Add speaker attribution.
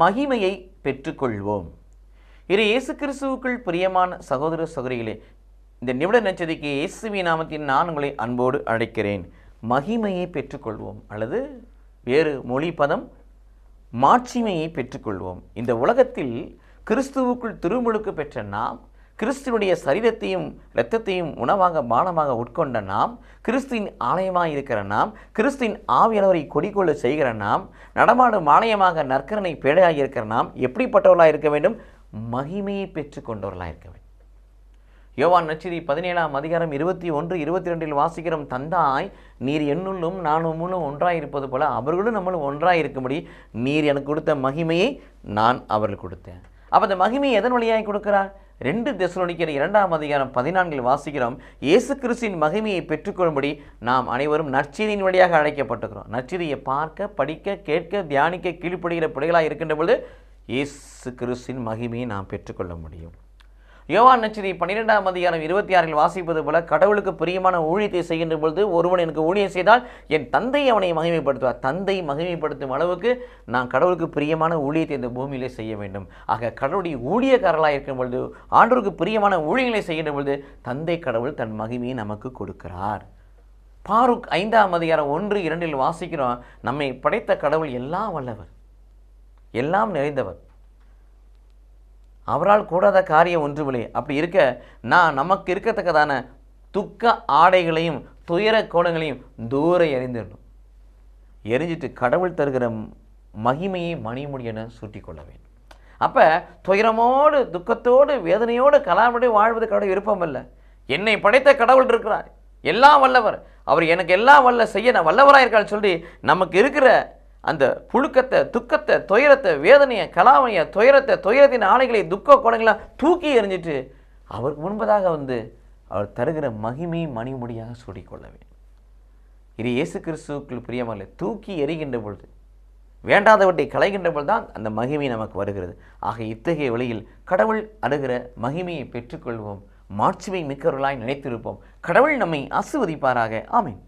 Speaker 1: மகிமையை பெற்றுக்கொள்வோம். இயேசு கிறிஸ்துவுக்குள் பிரியமான சகோதர சகோதரிகளே, இந்த நிமிட நச்சதிக்கு இயேசுவின் நாமத்தில் நான் உங்களை அன்போடு அழைக்கிறேன். மகிமையை பெற்றுக்கொள்வோம், அல்லது வேறு மொழி பதம் மாட்சிமையை பெற்றுக்கொள்வோம். இந்த உலகத்தில் கிறிஸ்துவுக்குள் திருமுழுக்கு பெற்ற நாம், கிறிஸ்துவனுடைய சரீரத்தையும் இரத்தத்தையும் உணவாக பானமாக உட்கொண்ட நாம், கிறிஸ்துவின் ஆலயமாக இருக்கிற நாம், கிறிஸ்துவின் ஆவியானவரை கொடிக்கொள்ள செய்கிற நாம், நடமாடும் ஆலயமாக நற்கரணை பேழையாக இருக்கிற நாம் எப்படிப்பட்டவர்களாக இருக்க வேண்டும்? மகிமையை பெற்றுக்கொண்டவர்களாக இருக்க வேண்டும். யோவான் நற்செய்தி 17ஆம் அதிகாரம் 21, 22 வாசிக்கிறோம். தந்தாய், நீர் என்னுள்ளும் நான் உம்முள்ளும் ஒன்றாயிருப்பது போல அவர்களும் நம்மளும் ஒன்றாயிருக்கும்படி நீர் எனக்கு கொடுத்த மகிமையை நான் அவர்களுக்கு கொடுத்தேன். அப்போ அந்த மகிமையை எதன் வழியாக கொடுக்கிறார்? 2 தெசலோனிக்கர் 2ஆம் அதிகாரம் 14 வாசிக்கிறோம். இயேசு கிறிஸ்துவின் மகிமையை பெற்றுக்கொள்ளும்படி நாம் அனைவரும் நற்செய்தியின் வழியாக அழைக்கப்பட்டிருக்கிறோம். நற்செய்தியை பார்க்க, படிக்க, கேட்க, தியானிக்க கீழ்ப்படுகிற பிள்ளைகளாக இருக்கின்ற பொழுது இயேசு கிறிஸ்துவின் மகிமையை நாம் பெற்றுக்கொள்ள முடியும். யோவான் நற்செய்தி 12ஆம் அதிகாரம் 26 வாசிப்பது போல, கடவுளுக்கு பிரியமான ஊழியத்தை செய்கின்ற பொழுது ஒருவன் எனக்கு ஊழியம் செய்தால் என் தந்தை அவனை மகிமைப்படுத்துவார். தந்தை மகிமைப்படுத்தும் அளவுக்கு நான் கடவுளுக்கு பிரியமான ஊழியத்தை இந்த பூமியிலே செய்ய வேண்டும். ஆக கடவுளுடைய ஊழியக்காரர்களாக இருக்கும் பொழுது, ஆண்டவருக்கு பிரியமான ஊழியங்களை செய்கின்ற பொழுது தந்தை கடவுள் தன் மகிமையை நமக்கு கொடுக்கிறார். பாருக் 5ஆம் அதிகாரம் 1, 2 வாசிக்கிறோம். நம்மை படைத்த கடவுள் எல்லாம் வல்லவர், எல்லாம் நிறைந்தவர், அவரால் கூடாத காரியம் ஒன்றுமில்லை. அப்படி இருக்க நமக்கு இருக்கத்தக்கதான துக்க ஆடைகளையும் துயர கோணங்களையும் தூர எறிந்துடணும். எரிஞ்சிட்டு கடவுள் தருகிற மகிமையை மணிமுடியென சூட்டிக்கொள்ள வேண்டும். அப்போ துயரமோடு துக்கத்தோடு வேதனையோடு கலாமோடு வாழ்வது கடவுள் விருப்பம் இல்லை. என்னை படைத்த கடவுள் இருக்கிறார், எல்லாம் வல்லவர், அவர் எனக்கு எல்லாம் செய்ய நான் வல்லவராக இருக்கான்னு சொல்லி நமக்கு இருக்கிற அந்த புழுக்கத்தை, துக்கத்தை, துயரத்தை, வேதனையை, கலாமையை, துயரத்தின் ஆலைகளை, துக்க கோணங்களாக தூக்கி எறிஞ்சிட்டு அவருக்கு முன்பதாக அவர் தருகிற மகிமை மணிமுடியாக சூடிக்கொள்ள வேண்டும். இது இயேசு கிறிஸ்துவுக்குள் பிரியமல்ல. தூக்கி எறிகின்ற பொழுது, வேண்டாதவற்றை களைகின்ற பொழுது தான் அந்த மகிமை நமக்கு வருகிறது. ஆக இத்தகைய வழியில் கடவுள் அருகிற மகிமையை பெற்றுக்கொள்வோம். மாட்சிமை மிக்கவர்களாய் நினைத்திருப்போம். கடவுள் நம்மை ஆசீர்வதிப்பாராக. ஆமென்.